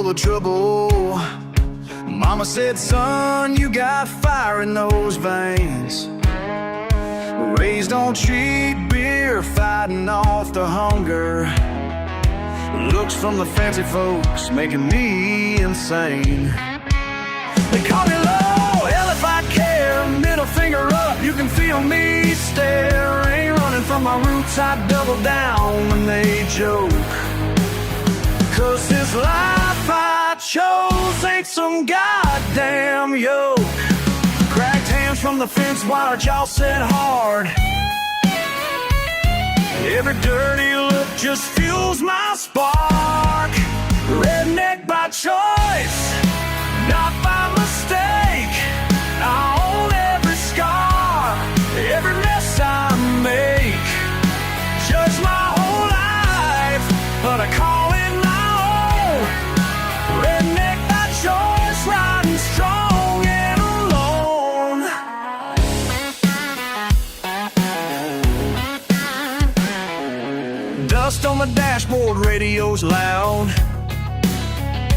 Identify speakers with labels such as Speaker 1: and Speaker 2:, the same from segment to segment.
Speaker 1: full of trouble. Mama said, son, you got fire in those veins. Raised on cheap beer, fighting off the hunger. Looks from the fancy folks, making me insane. They call me low, hell if I care. Middle finger up, you can feel me stare. Ain't running from my roots, I double down when they joke. Cause this life I chose ain't some goddamn yoke. Cracked hands from the fence while our jaw set hard. Every dirty look just fuels my spark. Redneck by choice, not by mistake. I own every scar, every mess I make. Judge my whole life, but I call it my own. Redneck by choice, riding strong and alone. Dust on the dashboard, radio's loud.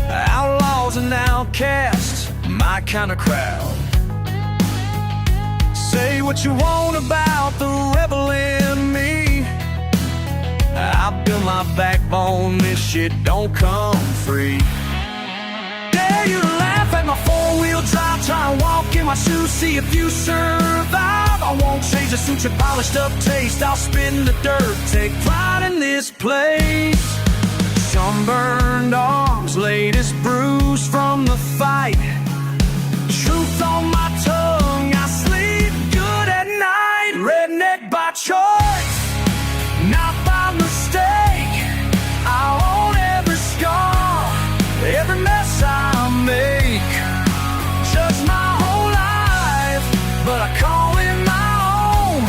Speaker 1: Outlaws and outcasts, my kind of crowd. Say what you want about the rebel in me. I built my backbone, this shit don't come free. Dare you to laugh at my four-wheel drive, try and walk in my shoes, see if you survive. I won't change the suit, your polished up taste, I'll spin the dirt, take pride in this place. Sunburned arms, latest bruise from the fight. Truth on my tongue, I sleep good at night. Redneck by choice, not by mistake. I own every scar, every mess I make. Judge my whole life, but I call it my own.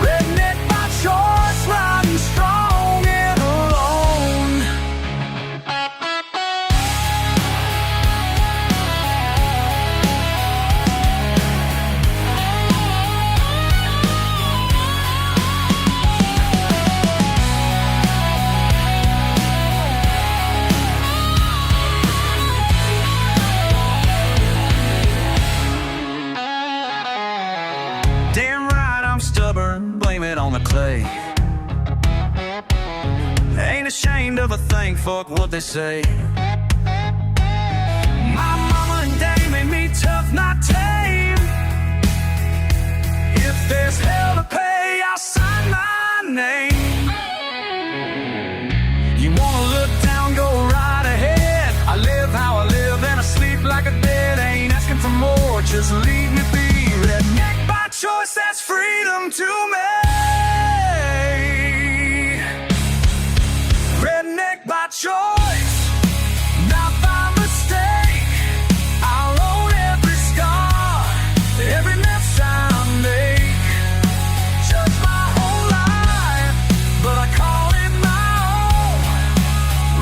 Speaker 1: Redneck by choice, riding strong and alone. Damn right I'm stubborn, blame it on the clay. Ain't ashamed of a thing, fuck what they say. My mama and daddy made me tough, not tame. If there's hell to pay, I'll sign my name. You wanna look down, go right ahead. I live how I live and I sleep like a dead. Ain't asking for more, just leave me be. Redneck by choice, that's freedom to me. Redneck by choice, not by mistake. I'll own every scar, every mess I make. Judge my whole life, but I call it my own.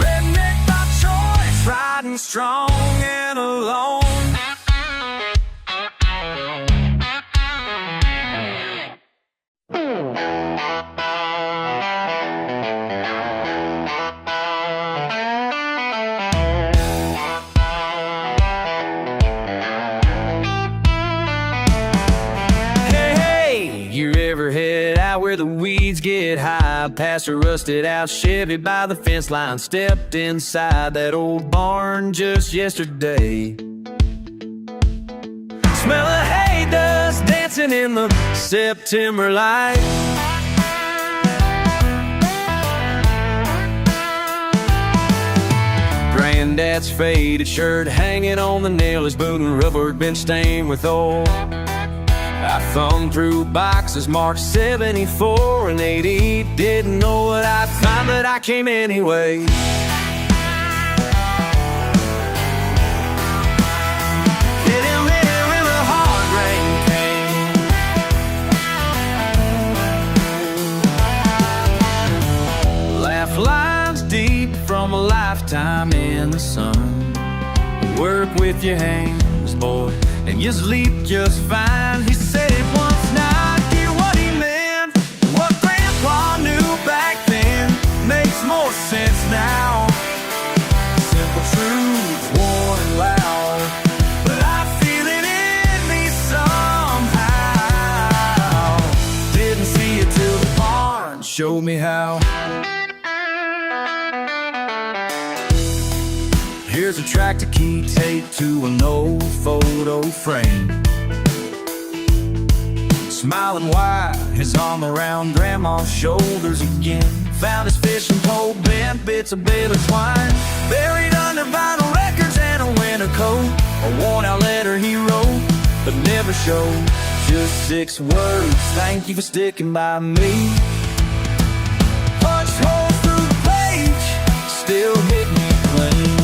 Speaker 1: Redneck by choice, riding strong and alone. You ever head out where the weeds get high? Past a rusted out Chevy by the fence line. Stepped inside that old barn just yesterday. Smell of hay dust dancing in the September light. Granddad's faded shirt hanging on the nail. His boot and rubber been stained with oil. I thumbed through boxes marked 74 and 80. Didn't know what I'd find, but I came anyway. Hit him when the hard rain came. Laugh lines deep from a lifetime in the sun. Work with your hands, boy, and you sleep just fine. He said it once, now I get what he meant. What Grandpa knew back then makes more sense now. Simple truth. show me how. Here's a tractor key taped to an old photo frame. Smiling wide, his arm around Grandma's shoulders again. Found his fishing pole bent, bits of bale of twine, buried under vinyl records and a winter coat. A worn-out letter he wrote, but never showed. Just 6 words, thank you for sticking by me. Punch holes through the page, still hit me clean.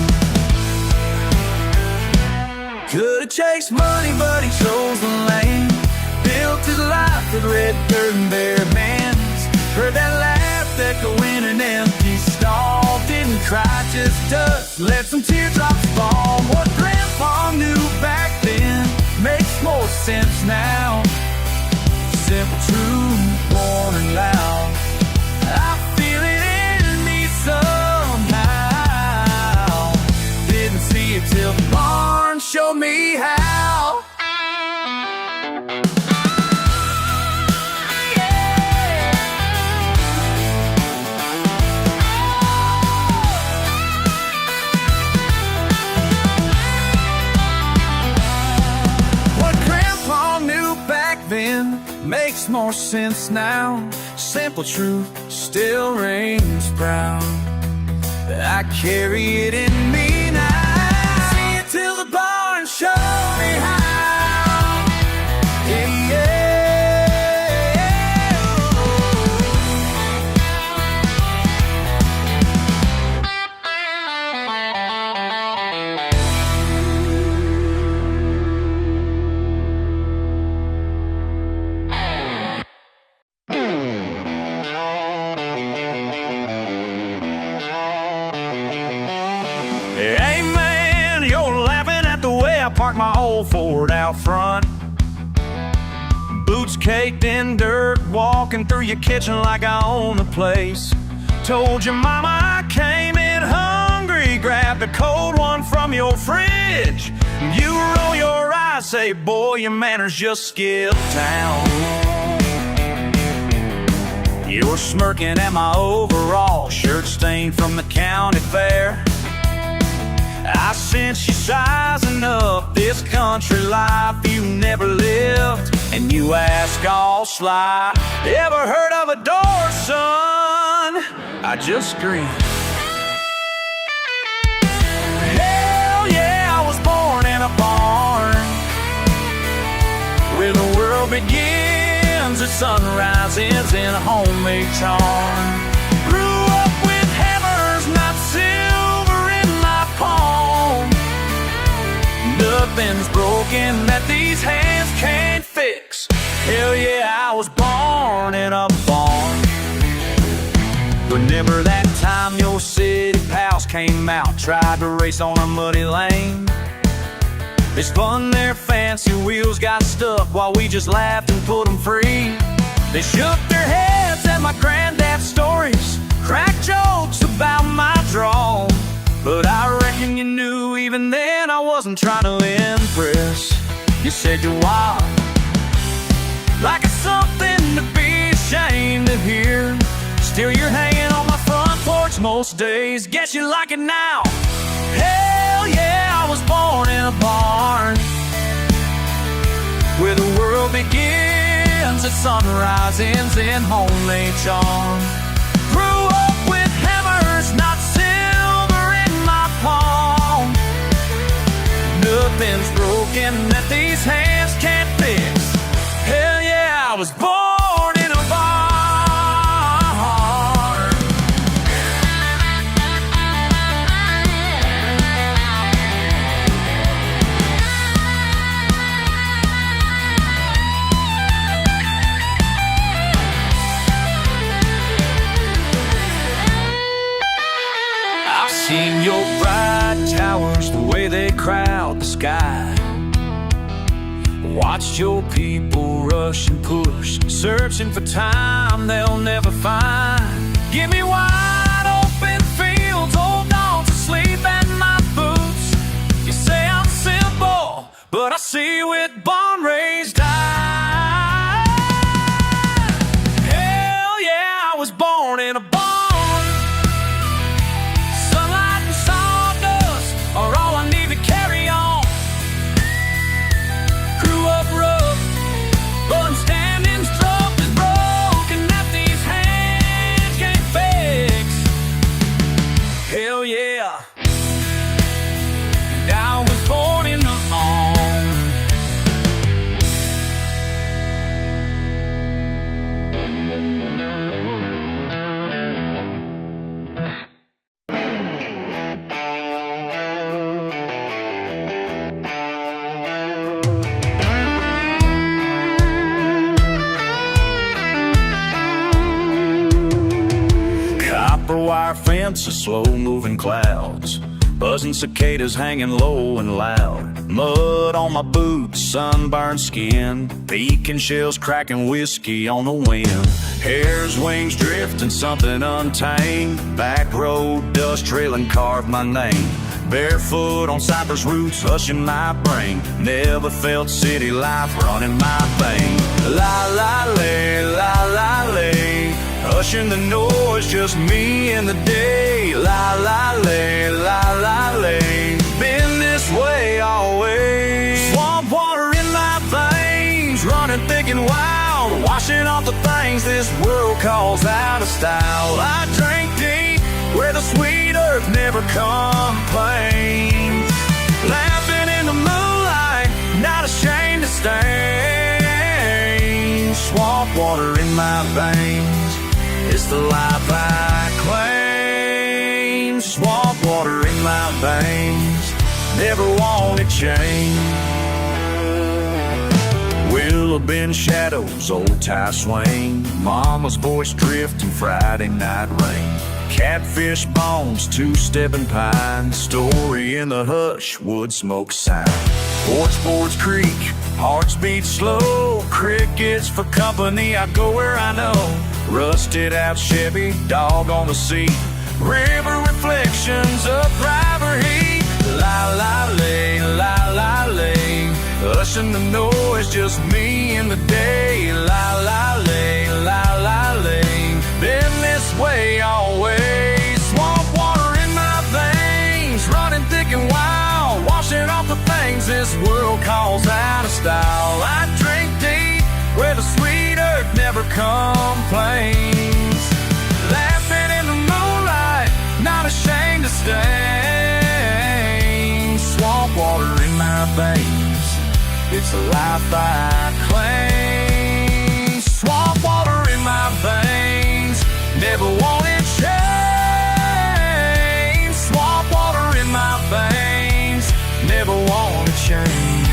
Speaker 1: Could've chased money, but he chose the lane. Built his life with red curtain, bare hands. Heard that laugh echo in an empty stall. Didn't cry, just dust, let some teardrops fall. What Grandpa knew back then makes more sense now. Simple, true, born and loud. I feel it in me somehow. Didn't see it till the barn showed me how. Makes more sense now. Simple truth still reigns proud. I carry it in me now. See it till the barn show me how. Yeah, yeah. Parked my old Ford out front, boots caked in dirt, walking through your kitchen like I own the place. Told your mama I came in hungry, grabbed a cold one from your fridge. You roll your eyes, say, boy, your manners just skipped town. You're smirking at my overall, shirt stained from the county fair. I sense you sizing up this country life you never lived. And you ask all sly, ever heard of a door, son? I just grin. Hell yeah, I was born in a barn, where the world begins, the sun rises in a homemade tarn. Grew up with hammers, not silver in my palm. Nothing's broken that these hands can't fix. Hell yeah, I was born in a barn. Remember that time your city pals came out, tried to race on a muddy lane? They spun their fancy wheels, got stuck while we just laughed and put them free. They shook their heads at my granddad's stories, cracked jokes about my draw. But I reckon you knew even then I wasn't trying to impress. You said you're wild, like it's something to be ashamed to hear. Still you're hanging on my front porch most days, guess you like it now. Hell yeah, I was born in a barn, where the world begins, the sunrise ends in homemade charm. Grew up with hammers, not silver in my palm. Nothing's broken that these hands can't fix. Hell yeah, I was born in a barn. I've seen your bright towers, the way they crowd the sky. Watched your people rush and push, searching for time they'll never find. Give me wide open fields, hold on to sleep and my boots. You say I'm simple, but I see with barn-raised eyes. Hell yeah, I was born copper wire fence of slow-moving clouds, buzzing cicadas hanging low and loud. Mud on my boots, sunburned skin, peeking shells cracking whiskey on the wind. Hare's wings drifting, something untamed. Backroad dust trailing carved my name. Barefoot on cypress roots, hushing my brain. Never felt city life running my vein. La la lay, la la lay, hushing the noise, just me and the day. La la lay, la la lay, been this way always. Swamp water in my veins, running thick and wild, washing off the things this world calls out of style. I drink deep where the sweet earth never complains, laughing in the moonlight, not ashamed to stain. Swamp water in my veins, it's the life I claim. Swamp water in my veins, never wanted change. Willow bend shadows, old tie swing, mama's voice drifting, Friday night rain. Catfish bones, two-stepping pine, story in the hush, wood smoke sound. Porch boards creak, hearts beat slow, crickets for company, I go where I know. Rusted out Chevy, dog on the seat, river reflections of driver heat. La la lay, la la lay, hushing the noise, just me and the day. La la lay, la la lay, been this way always. Swamp water in my veins, running thick and wild, washing off the things this world calls out of style. I drink deep where the sweet earth never complains, laughing in the moonlight, not ashamed to stain. Swamp water in my veins, it's the life I claim. Swamp water in my veins, never wanted change. Swamp water in my veins, never wanted change.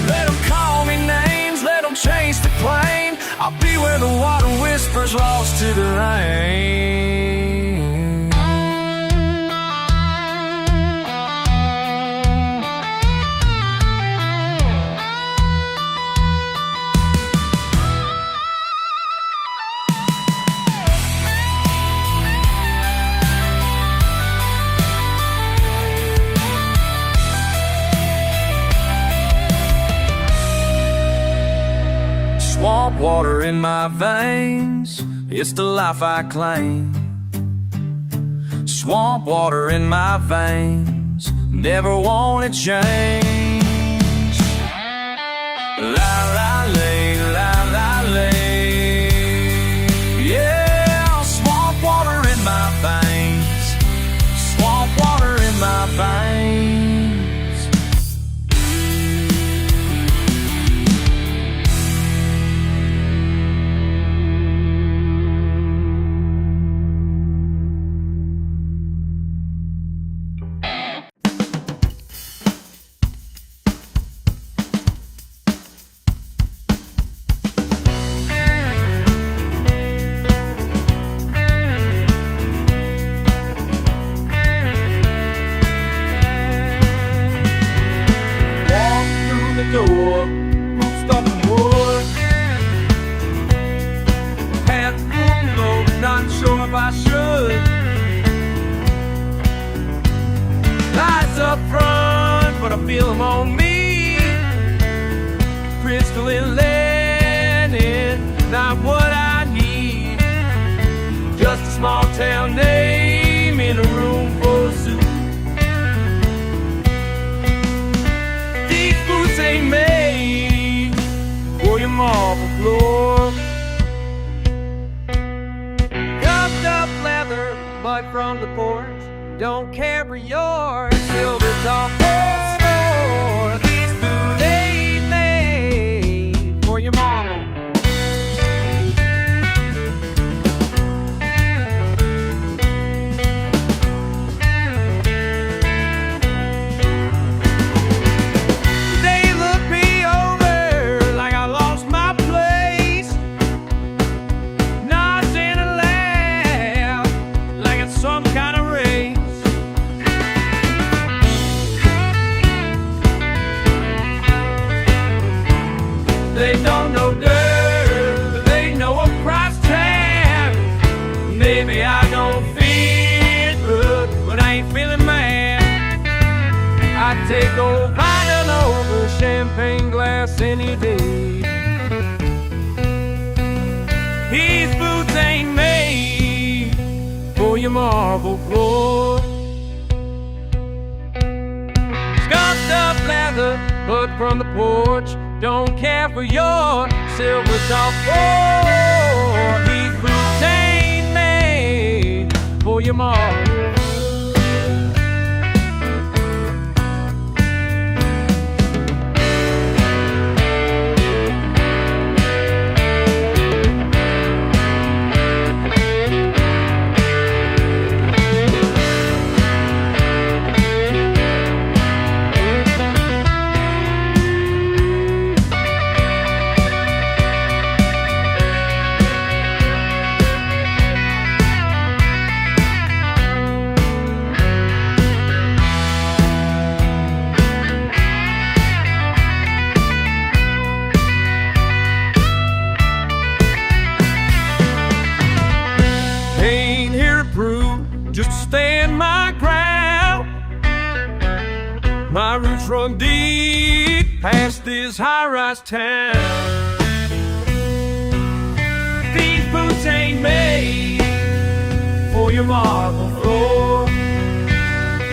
Speaker 1: Let them call me names, let them chase the plane, I'll be where the water whispers lost to the rain. Swamp water in my veins, it's the life I claim. Swamp water in my veins, never wanted change. La la lay, la la lay, yeah. Swamp water in my veins, swamp water in my veins. Door, stubborn wood, hand low, not sure if I should. Lights up front, but I feel them on me. Crystalline landing, not what I need. Just a small town name in a room full of soup. Ain't made for your marble floor. Cuffed up leather, mud from the porch. Don't carry yours, silver's off the store. These boots ain't made for your marble. They don't know dirt, but they know a price tag. Maybe I don't feel good, but I ain't feeling mad. I take old Vine over champagne glass any day. These boots ain't made for your marble floor. Scuffed up leather, but from the porch. Don't care for your silver top floor. These boots ain't made for your marble. Stand my ground. My roots run deep past this high-rise town. These boots ain't made for your marble floor.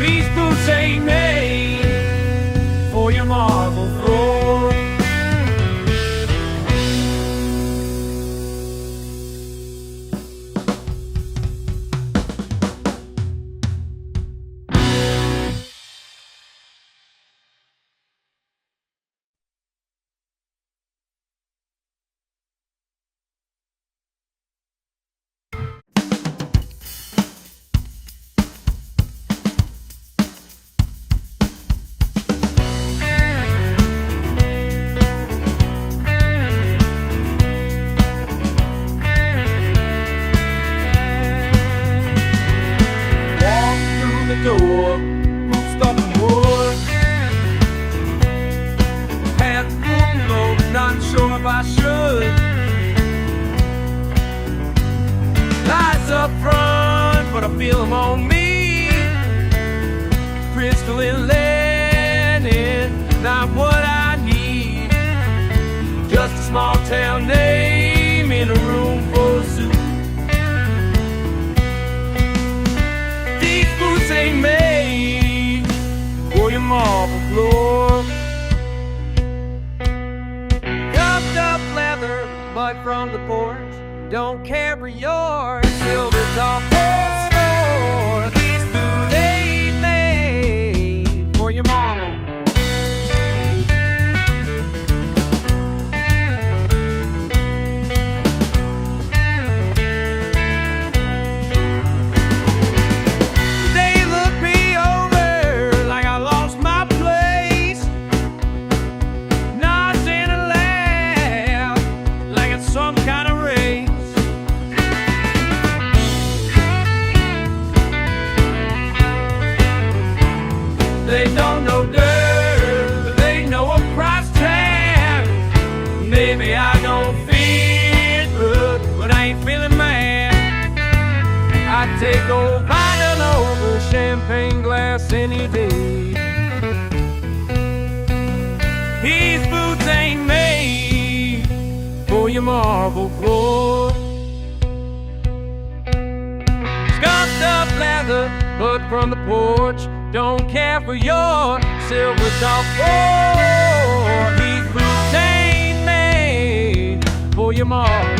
Speaker 1: These boots ain't made for your marble floor. Don't care for your silver top floor. These boots ain't made for your mama. They look me over like I lost my place. Nods and a laugh like it's some kind of race. They don't know dirt, but they know a price tag. Maybe I don't feel good, but I ain't feeling mad. I take old Vine over champagne glass any day. These boots ain't made for your marble floor. Scuffed up leather, but from the porch. Don't care for your silver top floor. These boots ain't made for your marble.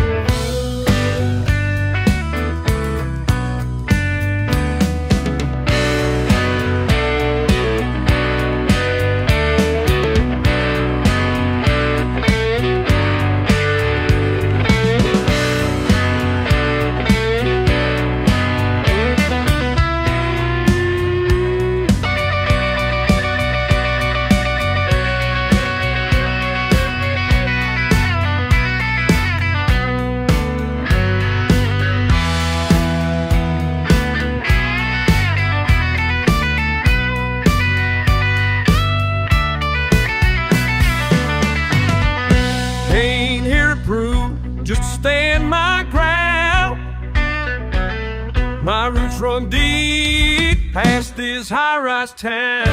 Speaker 1: My roots run deep past this high-rise town.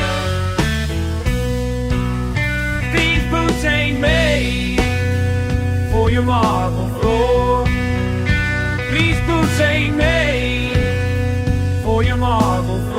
Speaker 1: These boots ain't made for your marble floor. These boots ain't made for your marble floor.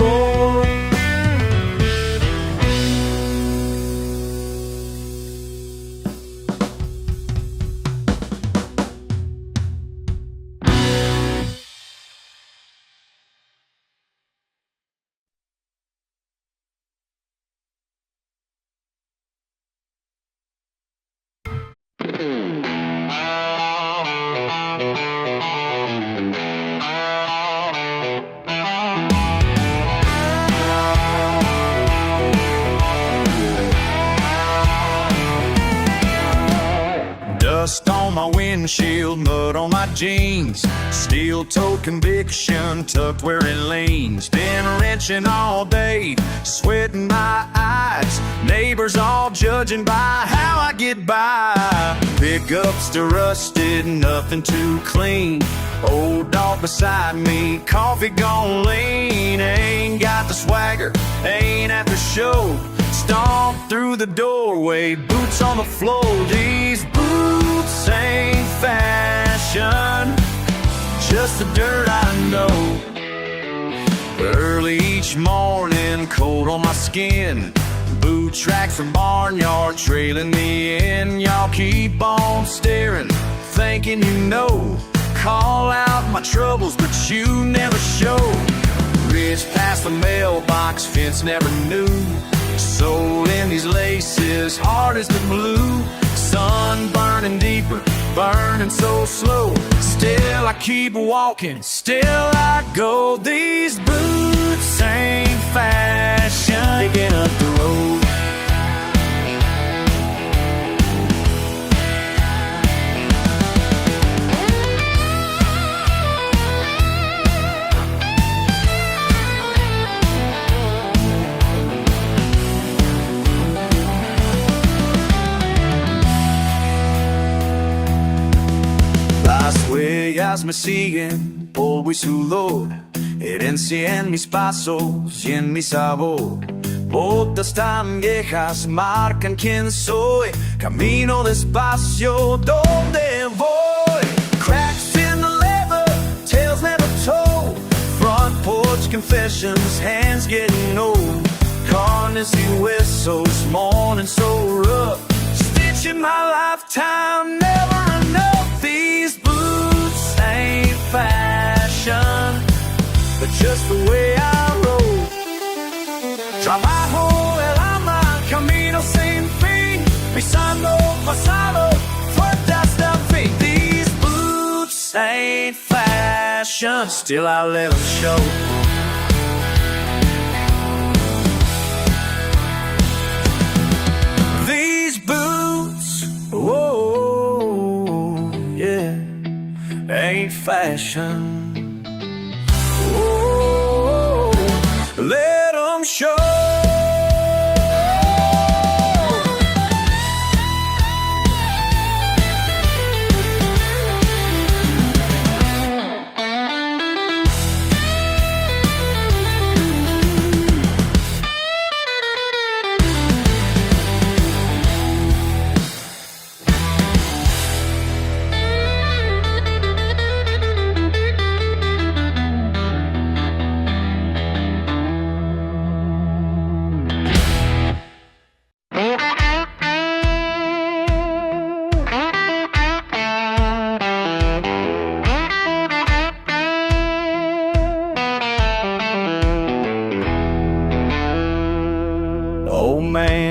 Speaker 1: Dust on my windshield, mud on my jeans, steel-toe conviction tucked where it leans. Been wrenching all day, sweating my eyes, neighbors all judging by how I get by. Pickups to rusted, nothing too clean. Old dog beside me, coffee gone lean. Ain't got the swagger, ain't at the show. Stomp through the doorway, boots on the floor. These boots ain't fashion, just the dirt I know. Early each morning, cold on my skin, boot tracks from barnyard trailing me in. Y'all keep on staring, thinking you know. Call out my troubles, but you never show. Reach past the mailbox, fence never knew. Sold in these laces, hard as the blue. Sun burning deeper, burning so slow. Still I keep walking, still I go. These boots ain't fashion, picking up the road. Las huellas me siguen por su olor, herencia en mis pasos y en mi sabor. Botas tan viejas marcan quién soy, camino despacio donde voy. Cracks in the leather, tails never told. Front porch confessions, hands getting old. Carnes y huesos, morning so rough. Stitching my lifetime, never enough. These boots ain't fashion, but just the way I roll. Trabajo el alma, camino sin fin, pisando pasado, fuerte hasta el fin. These boots ain't fashion, still I let them show. These boots, whoa, yeah, ain't fashion. Whoa, let them show.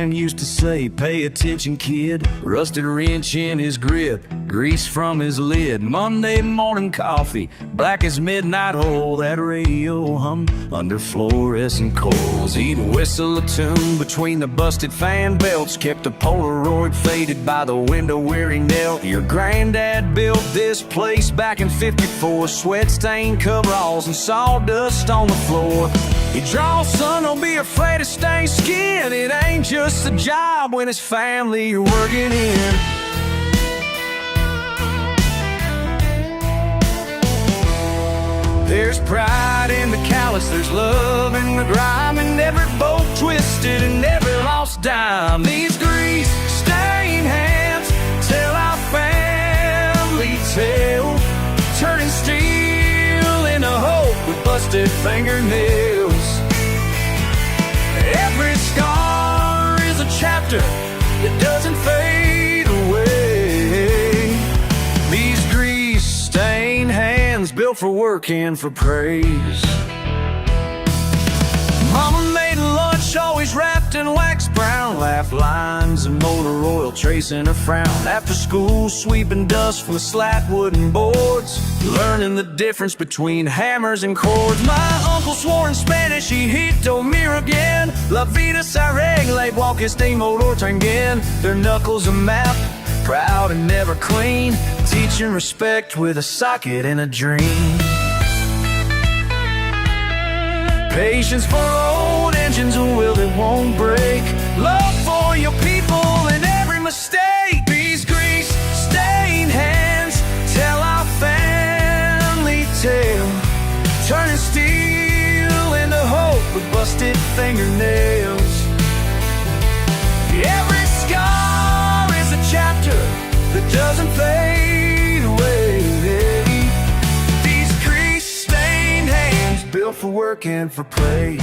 Speaker 1: Used to say, pay attention kid. Rusted wrench in his grip, grease from his lid. Monday morning coffee, black as midnight oil. That radio hum under fluorescent coals. He'd whistle a tune between the busted fan belts. Kept a Polaroid faded by the window where he knelt. Your granddad built this place back in '54. Sweat-stained coveralls and sawdust on the floor. He draws, son, don't be afraid of stained skin. It ain't just a job when it's family you're working in. There's pride in malice, there's love in the grime, and every boat twisted and every lost dime. These grease-stained hands tell our family tale, turning steel into hope with busted fingernails. Every scar is a chapter that doesn't fade away. These grease-stained hands built for work and for praise. Mama made lunch, always wrapped in wax brown, laugh lines and motor oil tracing her frown. After school, sweeping dust from slat wooden boards, learning the difference between hammers and chords. My uncle swore in Spanish, hijito mir again. La vida se arregla, walk este motor también. Their knuckles a map, proud and never clean, teaching respect with a socket and a dream. Patience for old engines, a will that won't break. Love for your people and every mistake. These grease-stained hands tell our family tale, turning steel into hope with busted fingernails. Every scar is a chapter that doesn't fade away. These grease-stained hands built for work and for praise.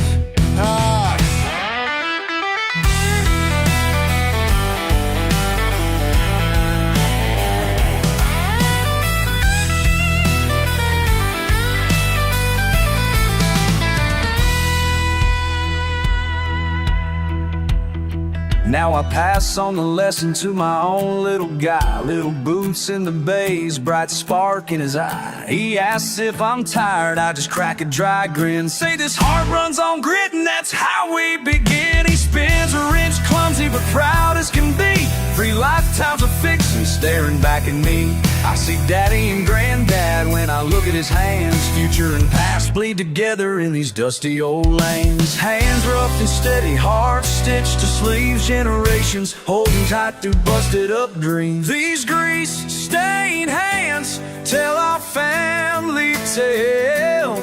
Speaker 1: Now I pass on the lesson to my own little guy. Little boots in the bays, bright spark in his eye. He asks if I'm tired, I just crack a dry grin. Say this heart runs on grit and that's how we begin. He spins a wrench, clumsy but proud as can be. 3 lifetimes of fixing staring back at me. I see daddy and granddad when I look at his hands. Future and past bleed together in these dusty old lanes. Hands rough and steady, heart stitched to sleeves. Generations holding tight through busted up dreams. These grease-stained hands tell our family tale,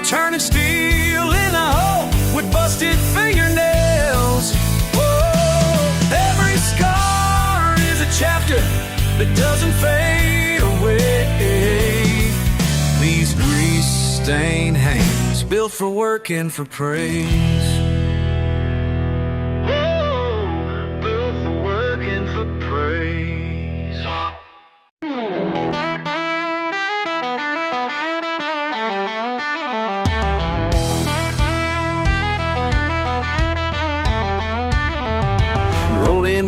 Speaker 1: turning steel into hope with busted fingernails. Whoa, every scar is a chapter that doesn't fade away. These grease-stained hands built for work and for praise.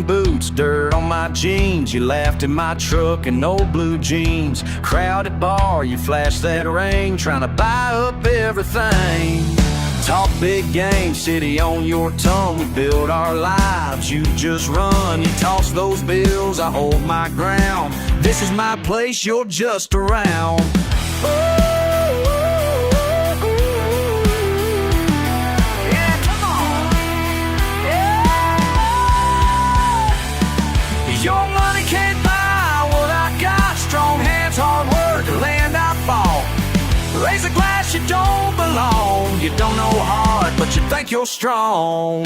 Speaker 1: Boots, dirt on my jeans. You laughed at my truck and old blue jeans. Crowded bar, you flashed that ring, trying to buy up everything. Talk big game, city on your tongue. We build our lives, you just run. You toss those bills, I hold my ground. This is my place, you're just around. Oh. Your money can't buy what I got. Strong hands, hard work, the land I fought. Raise a glass, you don't belong. You don't know hard, but you think you're strong.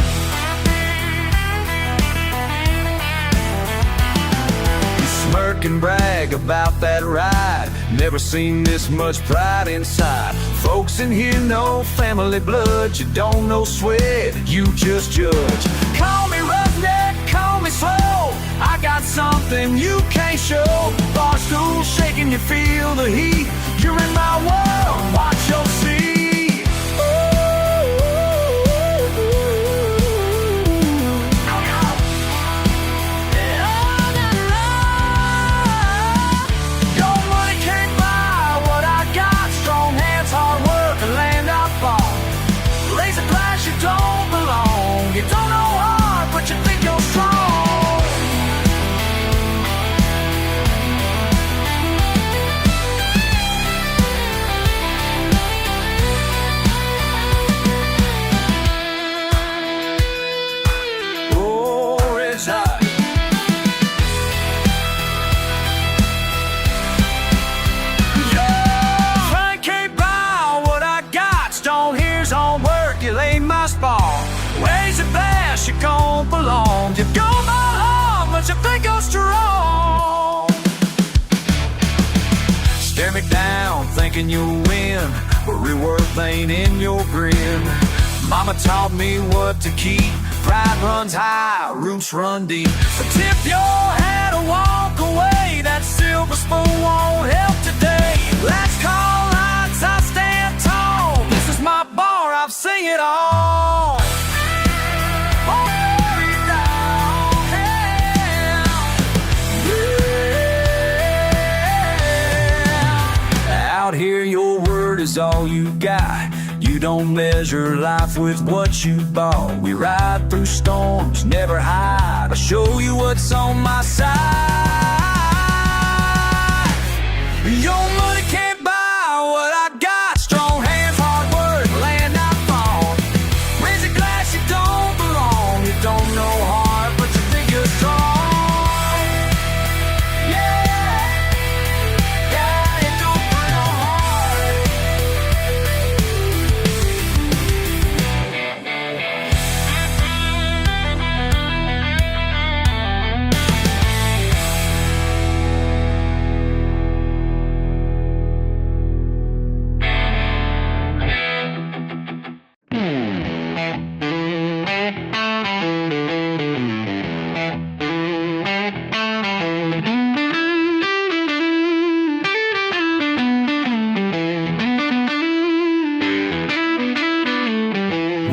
Speaker 1: You smirk and brag about that ride. Never seen this much pride inside. Folks in here know family blood. You don't know sweat, you just judge. Call me roughneck, call me slow. I got something you can't show. Bar stool shaking, you feel the heat. You're in my world, watch your seat. Your money can't buy what I got. Strong hands, hard work, the land I fought. Raise a glass, you don't belong. You don't know hard, but you think you're strong. glass you gon' belong. You go by long, but you think you're strong. Stare me down, thinking you'll win, but real worth ain't in your grin. Mama taught me what to keep. Pride runs high, roots run deep. So tip your hat or walk away. That silver spoon won't help today. Last call lights, I stand tall. This is my bar, I've seen it all. Out here, your word is all you got. You don't measure life with what you bought. We ride through storms, never hide. I'll show you what's on my side. Your money can't buy what I got. Strong hands, hard work, land I fall. Raise a glass, you don't belong. You don't know hard, but you think you're strong.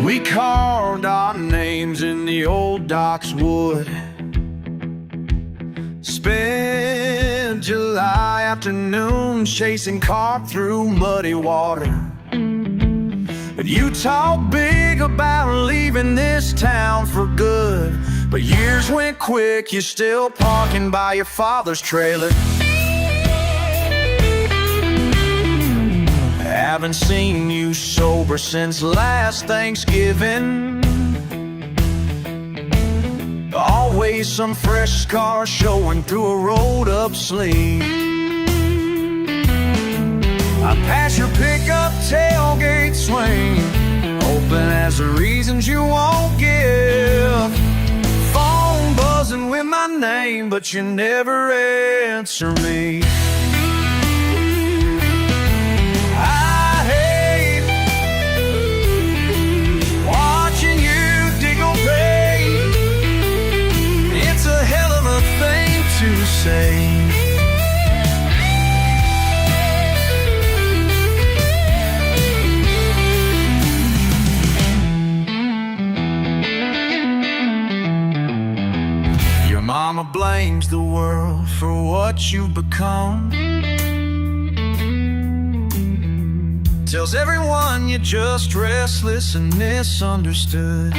Speaker 1: We carved our names in the old dock's wood. Spent July afternoon chasing carp through muddy water. But you talk big about leaving this town for good. But years went quick, you're still parking by your father's trailer. Haven't seen you sober since last Thanksgiving. Always some fresh scars showing through a rolled up sleeve. I pass your pickup tailgate swing, open as the reasons you won't give. Phone buzzing with my name, but you never answer me. To say your mama blames the world for what you've become. Tells everyone you're just restless and misunderstood.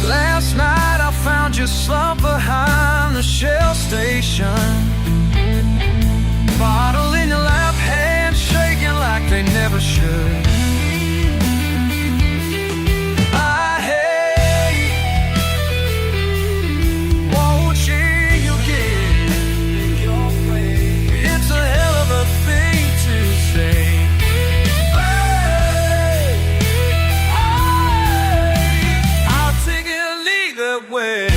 Speaker 1: Last night I found you slumped behind the Shell station. Bottle in your lap, hands shaking like they never should. I hate what you get. It's a hell of a thing to say. Way.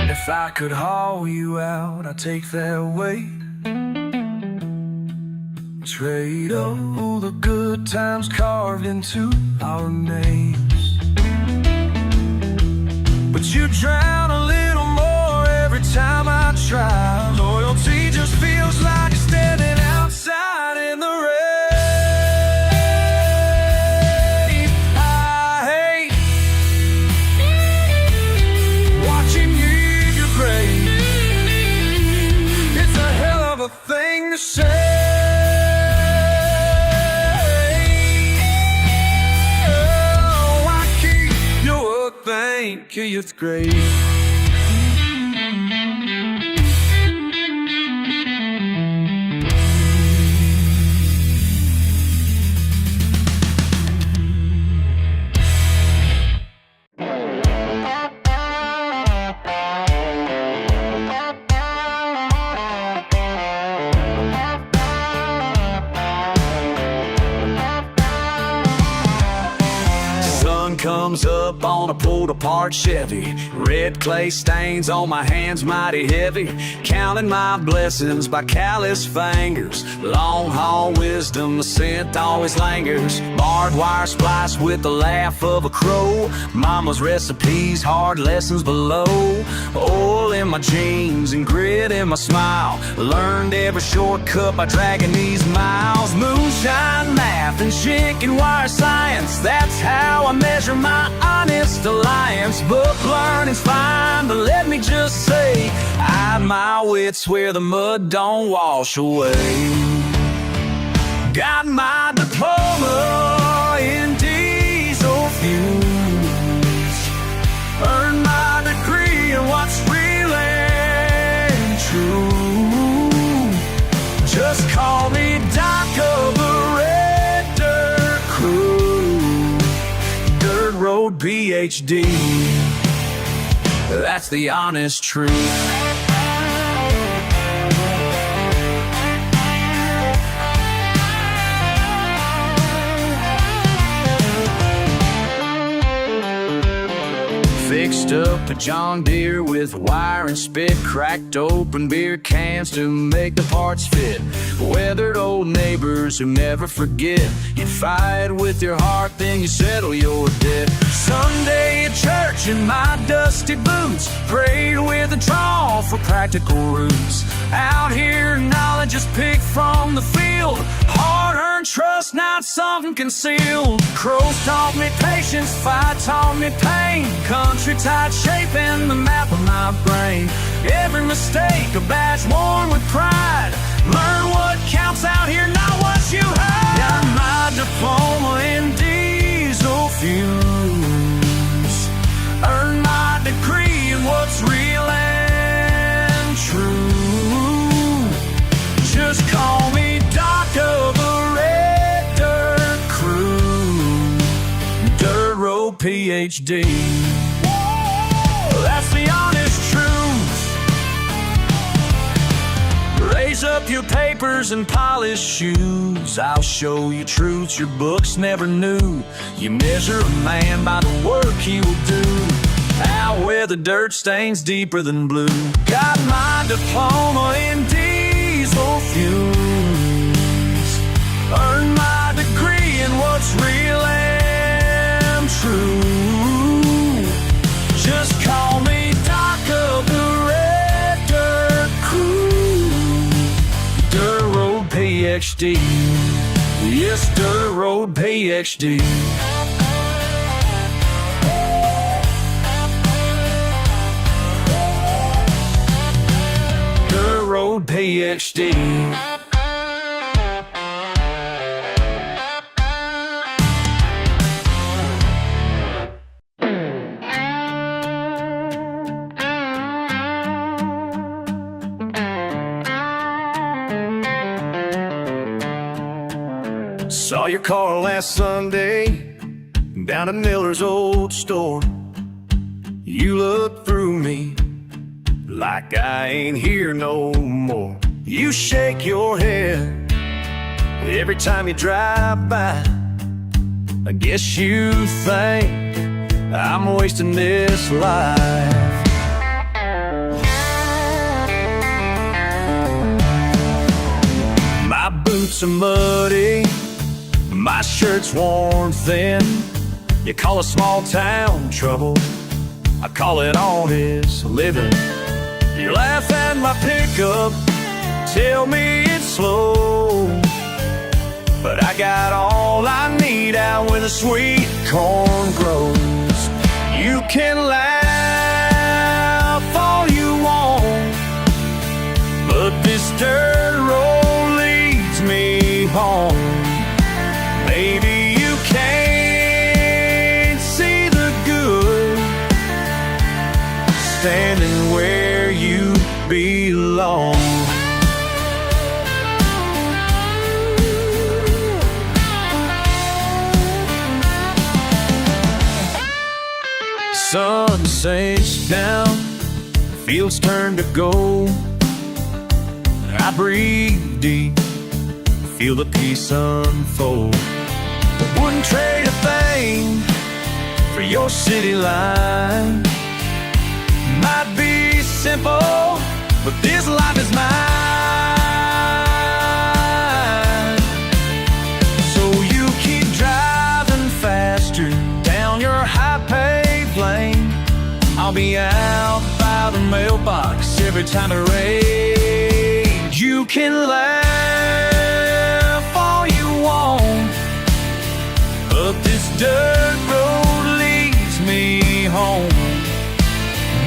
Speaker 1: If I could haul you out, I'd take that weight. Trade all the good times carved into our names. But you drown a little more every time I try. Loyalty just feels like standing outside in the rain. I hate watching you degrade. It's a hell of a thing to say. Thank you, it's great. comes up on a pulled apart Chevy. Red clay stains on my hands mighty heavy. Counting my blessings by callous fingers. Long haul wisdom, the scent always lingers. Barbed wire spliced with the laugh of a crow. Mama's recipes, hard lessons below. Oil in my jeans and grit in my smile. Learned every shortcut by dragging these miles. Moonshine math and chicken wire science, that's how I measure my honest alliance. Book learning's fine, but let me just say, I hide my wits where the mud don't wash away. Got my diploma in diesel fuels. Earned my degree in what's real and true. Just call me Doc of the Red Dirt Crew. Dirt Road PhD, that's the honest truth. Fixed up a John Deere with wire and spit. Cracked open beer cans to make the parts fit. Weathered old neighbors who never forget. You fight with your heart, then you settle your debt. Sunday at church in my dusty boots. Prayed with a draw for practical roots. Out here knowledge is picked from the field. Hard-earned trust, not something concealed. Crows taught me patience, fight taught me pain. Country tide shaping the map of my brain. Every mistake a badge worn with pride. Learn what counts out here, not what you heard. Got my diploma in diesel fuels. Earned my degree in what's real and true. Just call me Doc of the Red Dirt Crew. Dirt Road PhD, that's the honest truth. Raise up your papers and polish shoes. I'll show you truths your books never knew. You measure a man by the work he will do. Out where the dirt stains deeper than blue. Got my diploma in diesel fuels. Earned my degree in what's real and true. Just call me Doc of the Red Dirt Crew. Dirt Road PhD, yes, Dirt Road PhD. Dirt Road PhD. Saw your car last Sunday down at Miller's old store. You look through me like I ain't here no more. You shake your head every time you drive by. I guess you think I'm wasting this life. My boots are muddy, my shirt's worn thin. You call it small town trouble, I call it honest living. You laugh at my pickup, tell me it's slow, but I got all I need out where the sweet corn grows. You can laugh all you want, but this dirt road leads me home. Maybe you can't see the good standing where you belong. Sun sinks down, fields turn to gold. I breathe deep, feel the peace unfold. Wouldn't trade a thing for city line. Might be simple, but this life is mine. So you keep driving faster down your high-paved lane. I'll be out by the mailbox every time it rains. You can laugh all you want, but this dirt road leads me home.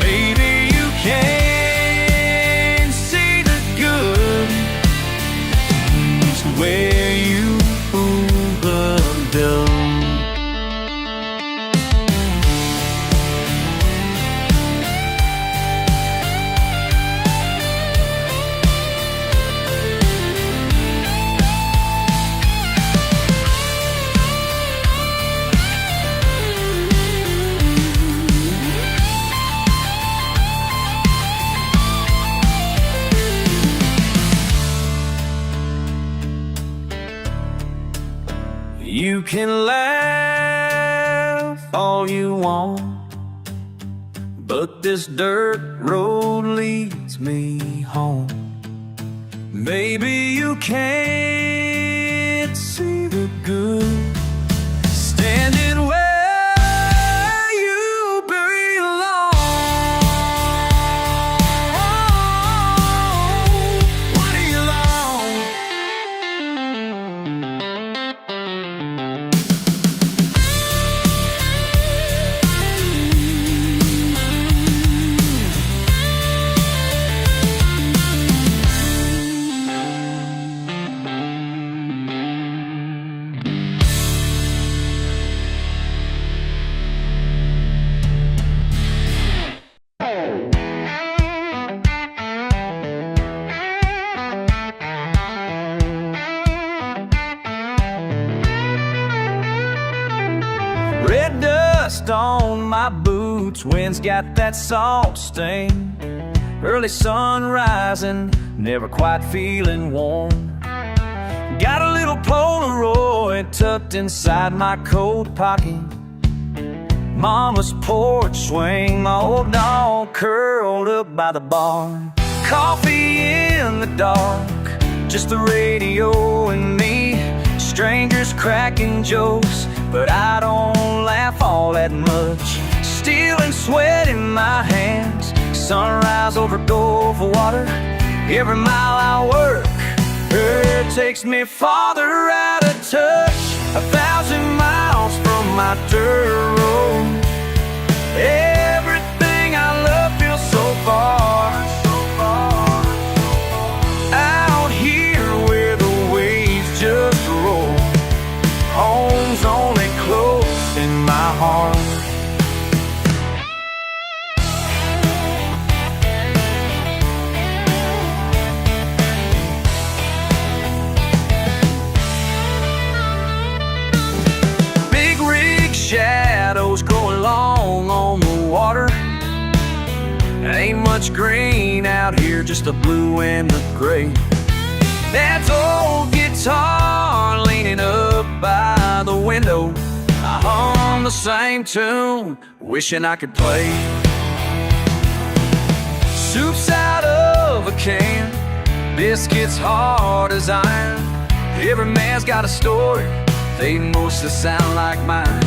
Speaker 1: Maybe you can see the good where you belong. You can laugh all you want, but this dirt road leads me home. Maybe you can't see the good standing where you belong. What do you long? Red dust on my boots, wind's got that salt stain. Early sun rising, never quite feeling warm. Got a little Polaroid tucked inside my coat pocket. Mama's porch swing, my old dog curled up by the bar. Coffee in the dark, just the radio and me. Strangers cracking jokes, but I don't laugh all that much. Stealing sweat in my hands, sunrise over Gulf water. Every mile I work, it takes me farther out of touch. 1,000 miles from my dirt road. Everything I love feels so far, so far, so far. Out here where the waves just roll, home's only close in my heart. Big rig shadows growing long on the water. Ain't much green out here, just the blue and the gray. Dad's old guitar leaning up by the window. I hum the same tune, wishing I could play. Soup's out of a can, biscuits hard as iron. Every man's got a story, they mostly sound like mine.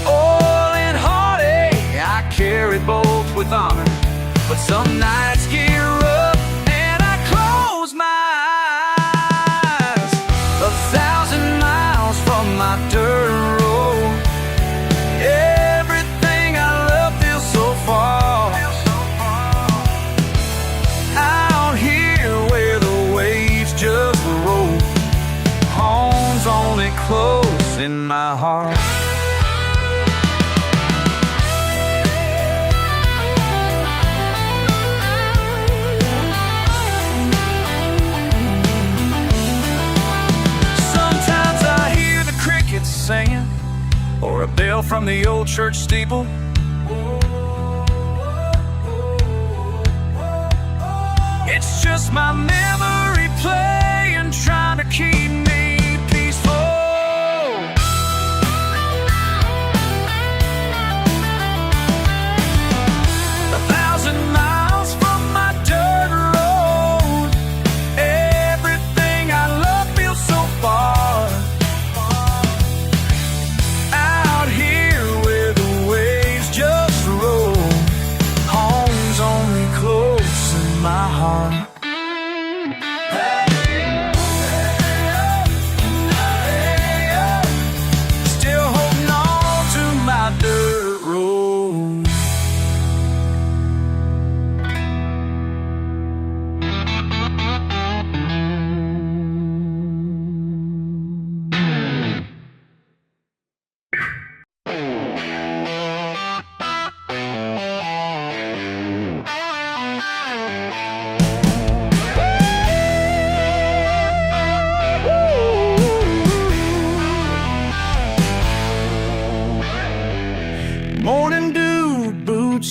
Speaker 1: Oil and heartache, I carry both with honor. But some nights get rough and I close my eyes. 1,000 miles from my dirt road. Everything I love feels so far. Out here where the waves just roll, home's only close in my heart. Singing, or a bell from the old church steeple. It's just my memory playing, trying to keep me peaceful.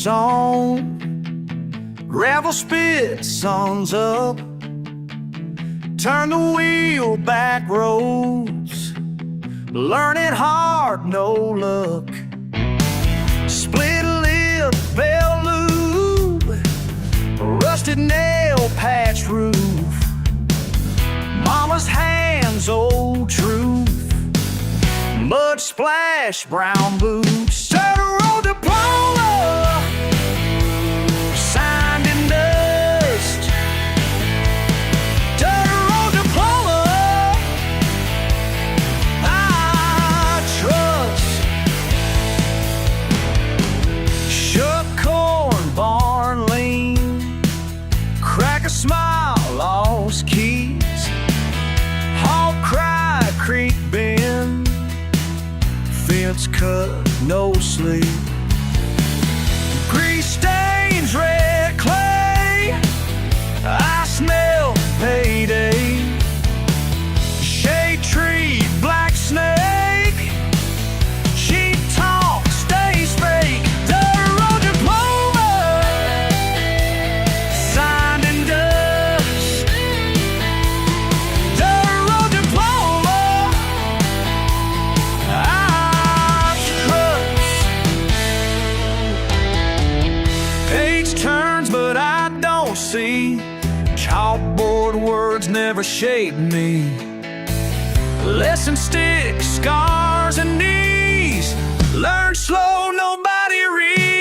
Speaker 1: song. Gravel spit songs up. Turn the wheel back roads. Learn it hard, no luck. Split lip, bell loop. Rusted nail patch roof. Mama's hands, old truth. Mud splash, brown boots. Dirt road diploma. Signed in dust. Dirt road diploma. I trust. Shuck corn, barn lean. Crack a smile, lost keys. Hawk cry, creek bend. Fence cut, no sleep. Grease stains, red clay. I smell payday. Shade tree, black snake. Cheap talk, stays fake. Dirt road diploma. Signed in dust. Dirt road diploma. Page turns, but I don't see. Chalkboard words never shaped me. Lesson sticks, scars and knees. Learn slow, nobody reads.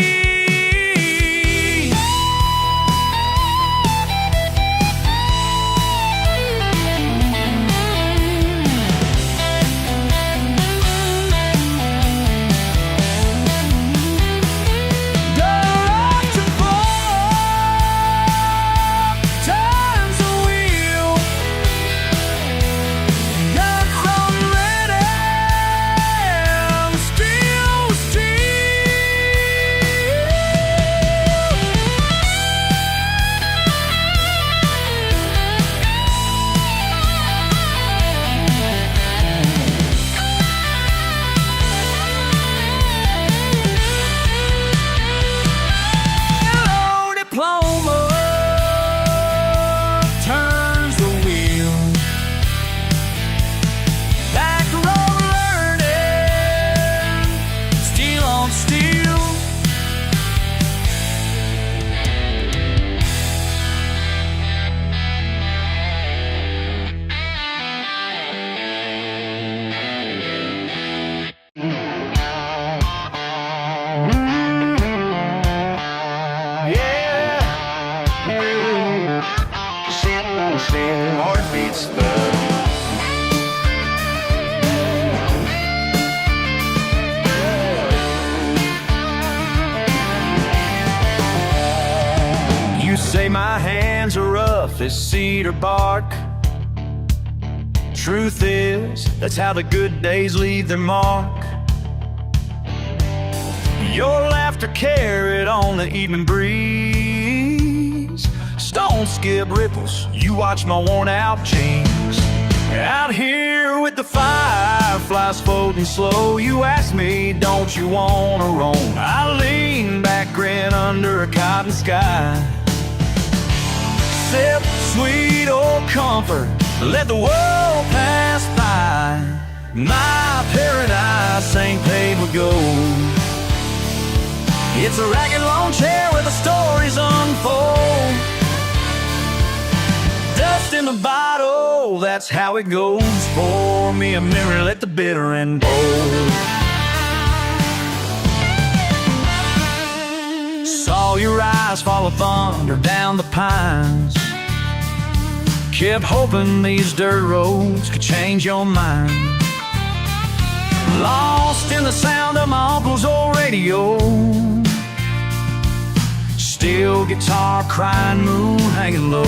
Speaker 1: Heartbeats You say my hands are rough as cedar bark. Truth is, that's how the good days leave their mark. Your laughter carried on the evening breeze. Stone skip ripples, you watch my worn out jeans. Out here with the fireflies floating slow, you ask me, don't you wanna roam? I lean back, grin under a cotton sky. Sip sweet old comfort, let the world pass by. My paradise ain't paved with gold. It's a ragged lawn chair where the stories unfold. Dust in the bottle, that's how it goes. Pour me a mirror, let the bitter end bold. Saw your eyes follow thunder down the pines. Kept hoping these dirt roads could change your mind. Lost in the sound of my uncle's old radio. Steel guitar crying, moon hanging low.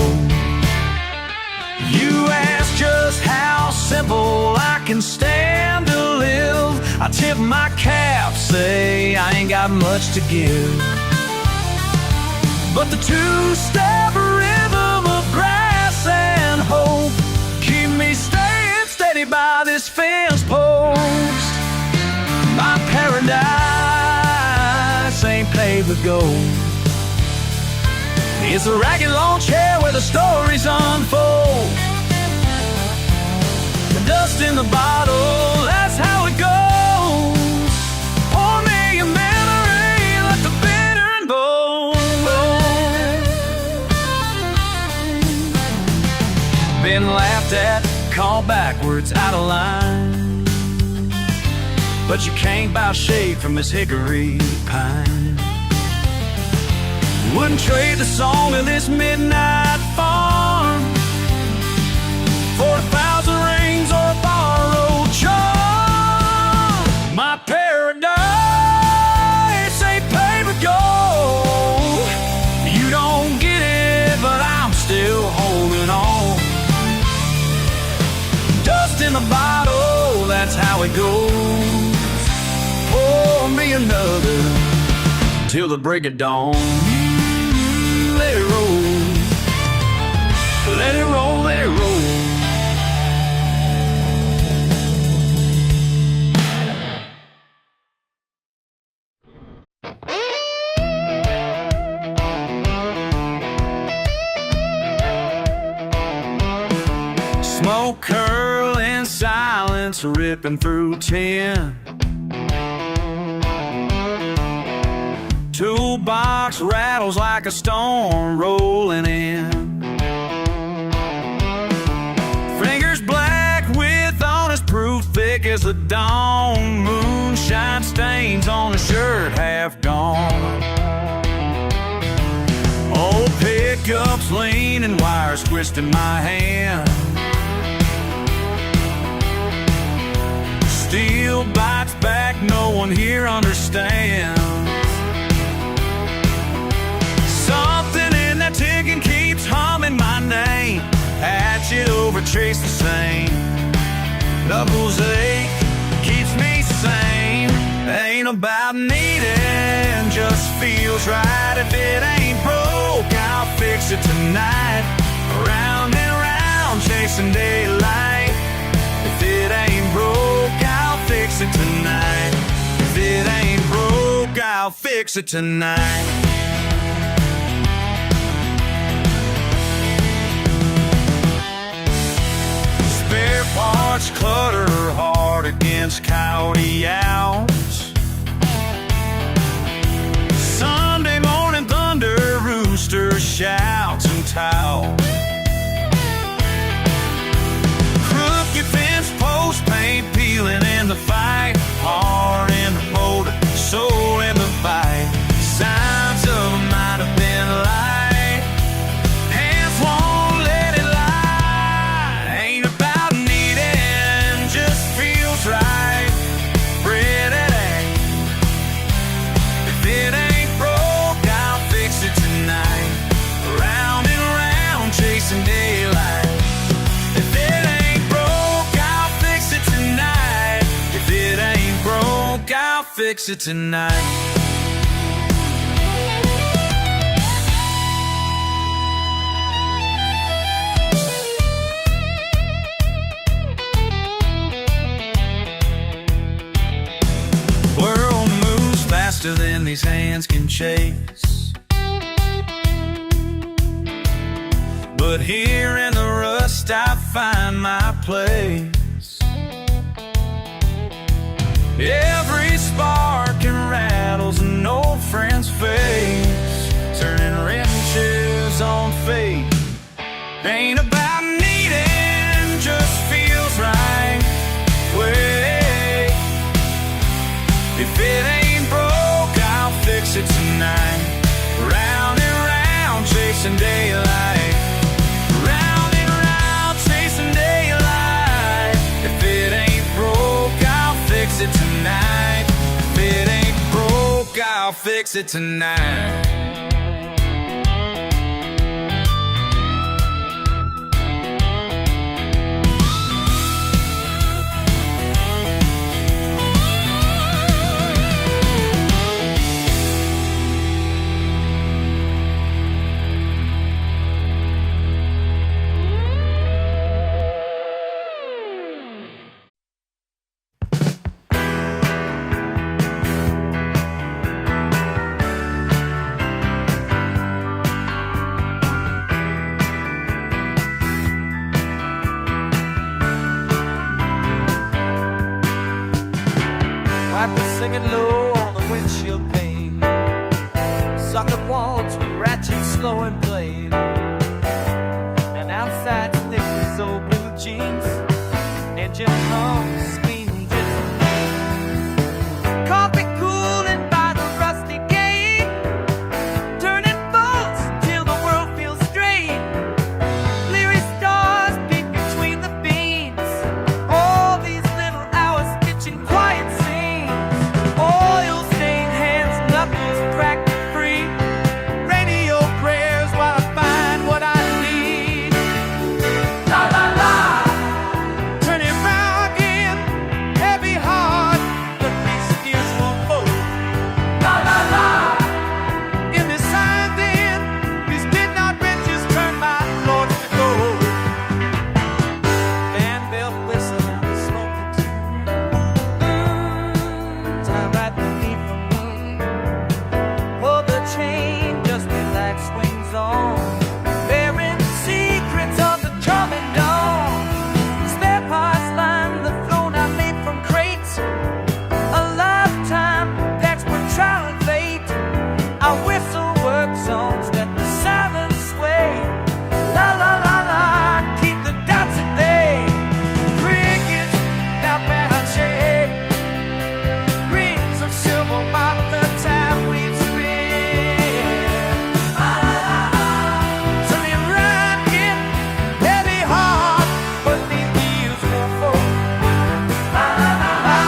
Speaker 1: You ask just how simple I can stand to live. I tip my cap, say I ain't got much to give. But the two-step rhythm of grass and hope keep me staying steady by this fence post. My paradise ain't paved with to go. It's a ragged lawn chair where the stories unfold. The dust in the bottle, that's how it goes. Pour me a memory, let the bitter and bold. Been laughed at, called backwards, out of line, but you can't buy shade from this hickory pine. Wouldn't trade the song of this midnight farm for 1,000 rings or a borrowed charm. My paradise ain't paper gold. You don't get it, but I'm still holding on. Dust in the bottle, that's how it goes. Pour me another till the break of dawn. Let it roll, let it roll, let it roll. Smoke curl in silence, ripping through tin. Toolbox rattles like a storm rolling in. Fingers black with honest proof, thick as the dawn. Moonshine stains on the shirt, half gone. Old pickups leaning, wires twisting my hand. Steel bites back, no one here understands. Something in that ticking keeps humming my name. Hatchet over, chase the same. Knuckles ache, keeps me sane. Ain't about needing, just feels right. If it ain't broke, I'll fix it tonight. Round and round, chasing daylight. If it ain't broke, I'll fix it tonight. If it ain't broke, I'll fix it tonight. Spare parts clutter hard against coyote owls. Sunday morning thunder, rooster shouts and towels. Crooked fence post, paint peeling in the fight. Heart in the motor, soul in the fight. Signs of a might have been light. Hands won't let it lie. Ain't about needing, just feels right. Bread and egg. If it ain't broke, I'll fix it tonight. Round and round, chasing daylight. If it ain't broke, I'll fix it tonight. If it ain't broke, I'll fix it tonight. World moves faster than these hands can chase. But here in the rust I find my place. Every spark and rattles an old friend's face, turning wrenches on fate. Ain't about needing, just feels right. Wait, if it ain't broke, I'll fix it tonight. Round and round, chasing daylight. Round and round, chasing daylight. If it ain't broke, I'll fix it tonight. If it ain't broke, I'll fix it tonight. Wipers singing low on the windshield pane. Socket walls with ratchet slow and played. And outside thick as old blue jeans. Engine hums, screaming dismally. Coffee cooling by the rusty gate. Turning bolts till the world feels straight. Leery stars peek between the beams. All these little hours stitching quiet scenes. Oil stained hands, knuckles cracked free. Radio prayers while I find what I need. La la la. Turning round again, heavy heart, but these steers won't move. La la la. In this sign then, these midnight benches turn my thoughts to gold. Fan belt whistle and the smoking tune. Time right beneath the moon. Pull the chain, just relax, swings on. Bearing secrets of the coming dawn. Spare parts line the throne I made from crates. A lifetime, that's what trial and fate. I whistle work songs, let the silence sway. La la la la, keep the dots at bay. Crickets, now behind shade. Rings of silver mark the time we've spent. La la la la, turning round again, heavy heart, but these wheels won't fall. La la la la,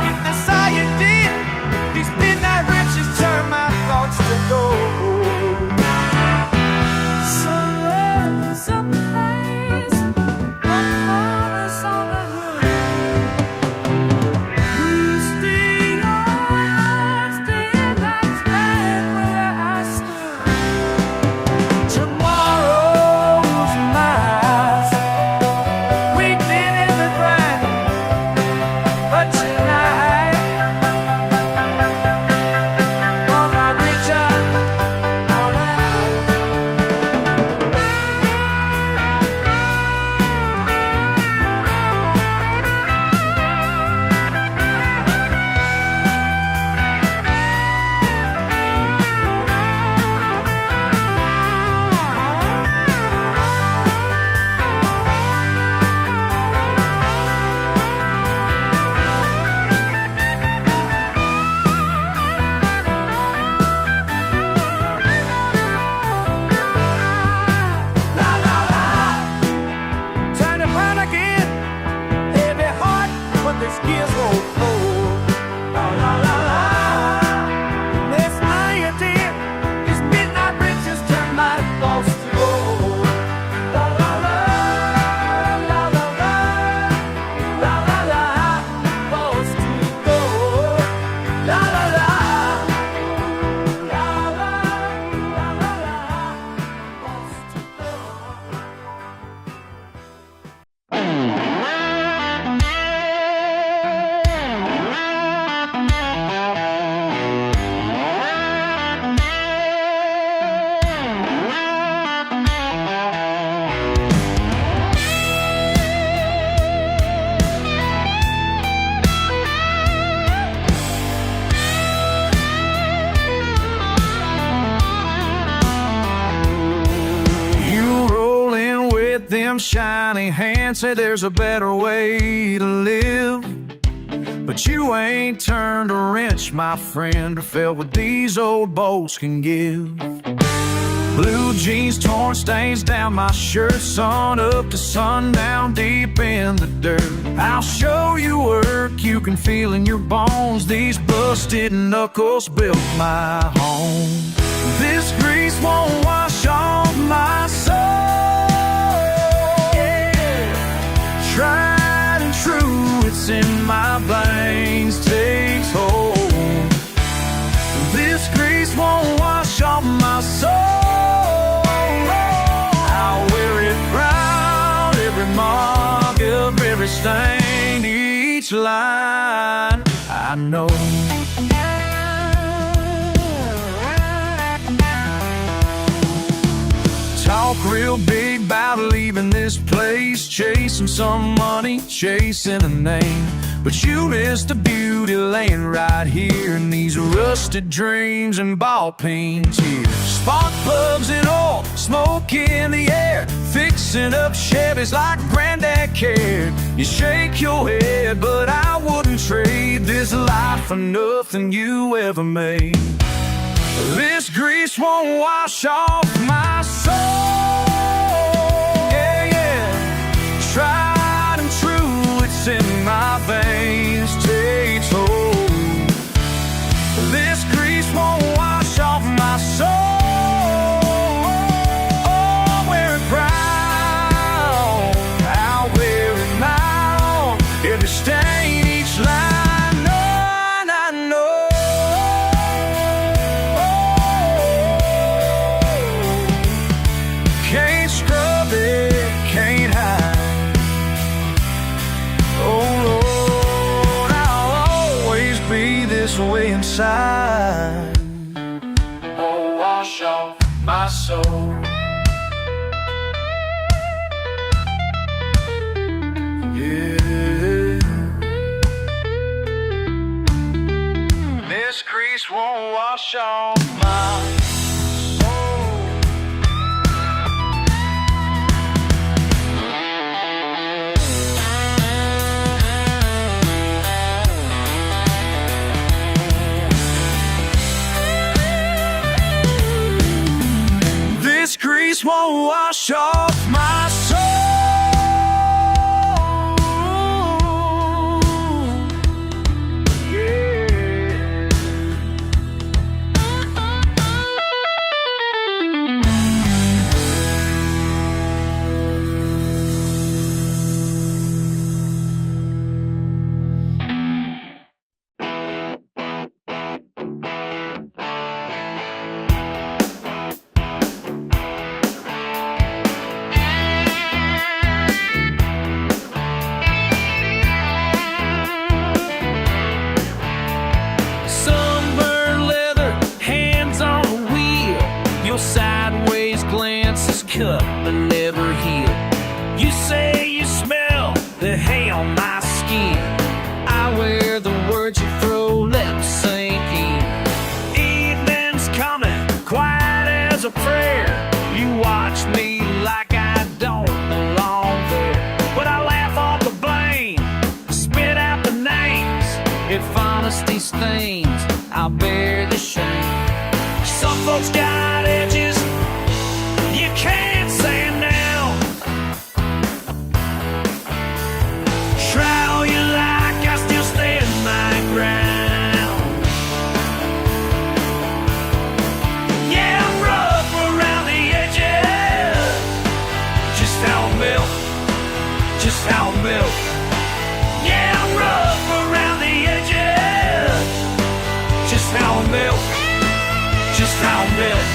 Speaker 1: if that's all you did, these midnight riches turn my thoughts to gold. Sunrise up the place, bonfires on the hood. Stay like right where I stood. Tomorrow's mine, waiting in the grind, but tonight, gonna reach out all night. La la la, turn around again, heavy heart, but the gears won't fold. La la la la, this night dear, these midnight riches turn my thoughts to gold. La la la, la la la, la la la, thoughts to gold. La la la, la la la, la la, thoughts to gold. You rolling with them shiny hands, say there's a better way to live. But you ain't turned a wrench, my friend, or felt what these old bolts can give. Blue jeans, torn stains down my shirt, sun up to sundown, deep in the dirt. I'll show you work you can feel in your bones. These busted knuckles built my home. This grease won't wash off my soul. Tried and true, it's in my veins, takes hold. This grease won't wash off my soul. I'll wear it proud, every mark of every stain, each line I know. Talk real big about leaving this place, chasing some money, chasing a name. But you miss the beauty laying right here in these rusted dreams and ball pains here. Spark plugs and oil, smoke in the air, fixing up Chevys like Granddad cared. You shake your head, but I wouldn't trade this life for nothing you ever made. This grease won't wash off my soul. Yeah, yeah. Tried and true, it's in my veins, takes hold. This grease won't wash off my soul. Oh, wear it brown, I'll wear it now. Every stain, each line, none I know. Can't scrub it, can't hide. Oh Lord, I'll always be this way inside. Oh, wash off my soul. Yeah. This grease won't wash off my soul. This grease won't wash off my soul. Yeah. Sunburned leather, hands on the wheel. Your sideways glances cut but never heal. You say you smell the hay on my skin. I wear the words you throw, let them sink in. Evening's coming, quiet as a prayer. You watch me like I don't belong there. But I laugh off the blame, spit out the names. If honesty stains, I'll bear the shame. Some folks got edges you can't sand down. Try all you like, I still stand my ground. Yeah, I'm rough around the edges. Just how I'm built, just how I'm built. Yeah, I'm rough around the edges. Just how I'm built, just how I'm built.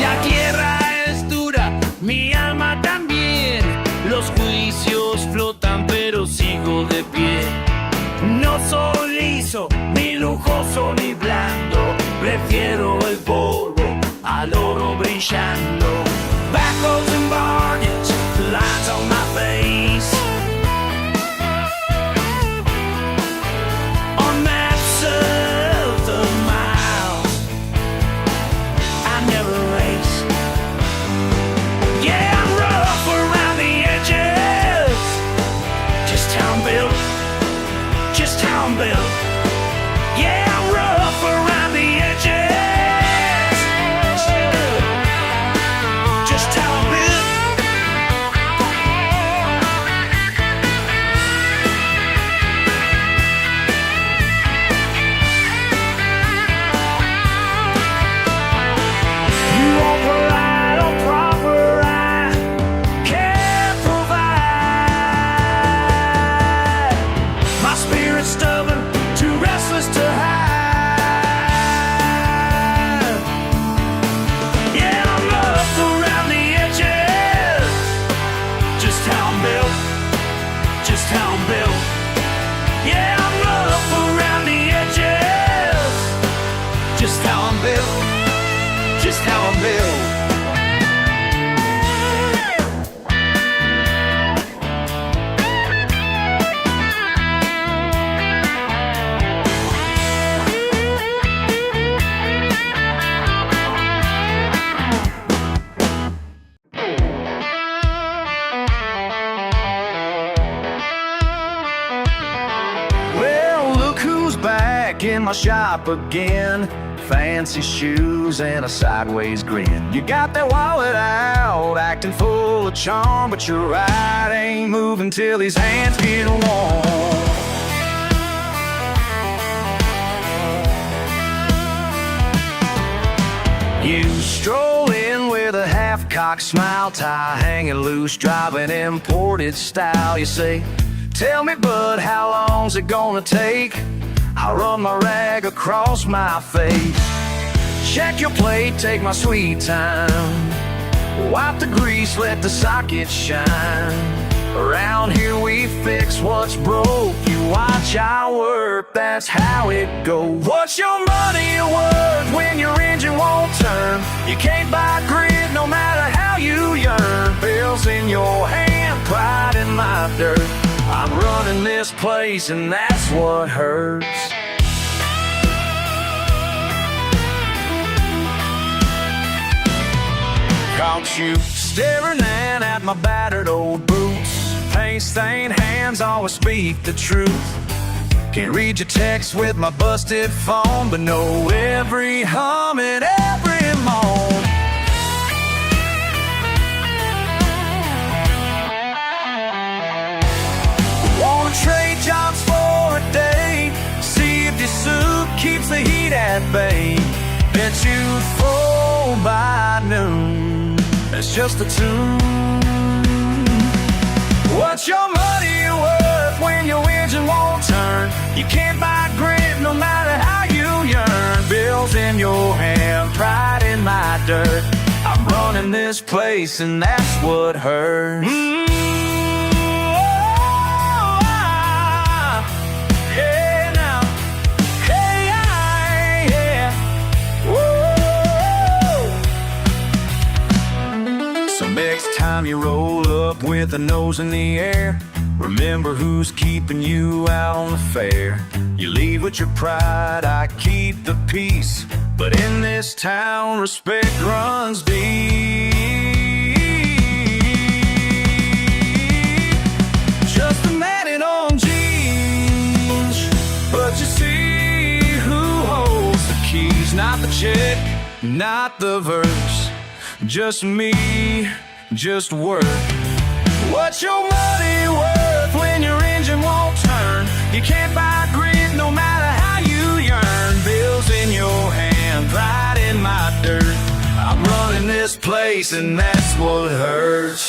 Speaker 1: La tierra es dura, mi alma también. Los juicios flotan, pero sigo de pie. No soy liso, ni lujoso, ni blando. Prefiero el polvo al oro brillando. Backroads and bargains, lines on my face. On maps of the miles, I never race. Yeah, I'm rough around the edges. Just how I'm built, just how I'm built. Yeah, I'm rough around the edges. Just how I'm built. my shop again. Fancy shoes and a sideways grin. You got that wallet out, acting full of charm, but your ride ain't moving till these hands get warm. You stroll in with a half-cocked smile, tie hanging loose, driving imported style. You say, tell me, bud, how long's it gonna take? I run my rag across my face. Check your plate, take my sweet time. Wipe the grease, let the sockets shine. Around here we fix what's broke. You watch I work, that's how it goes. What's your money worth when your engine won't turn? You can't buy grit no matter how you yearn. Bills in your hand, pride in my dirt. I'm running this place and that's what hurts. Caught you staring at my battered old boots. Paint-stained hands always speak the truth. Can't read your text with my busted phone, but know every hum and every moan. Wanna trade jobs for a day? See if your suit keeps the heat at bay. Bet you'd fold by noon. It's just a tune. What's your money worth when your engine won't turn? You can't buy grit no matter how you yearn. Bills in your hand, pride in my dirt. I'm running this place and that's what hurts. Yeah, now. Hey, yeah. Whoa. So next time you roll up with a nose in the air, remember who's keeping you out on the fair. You leave with your pride, I keep the peace. But in this town, respect runs deep. Just a man in on jeans, but you see who holds the keys. Not the check, not the verse, just me, just work. What's your money worth when your engine won't turn? You can't buy grit no matter how you yearn. Bills in your hand, pride in my dirt. I'm running this place and that's what hurts.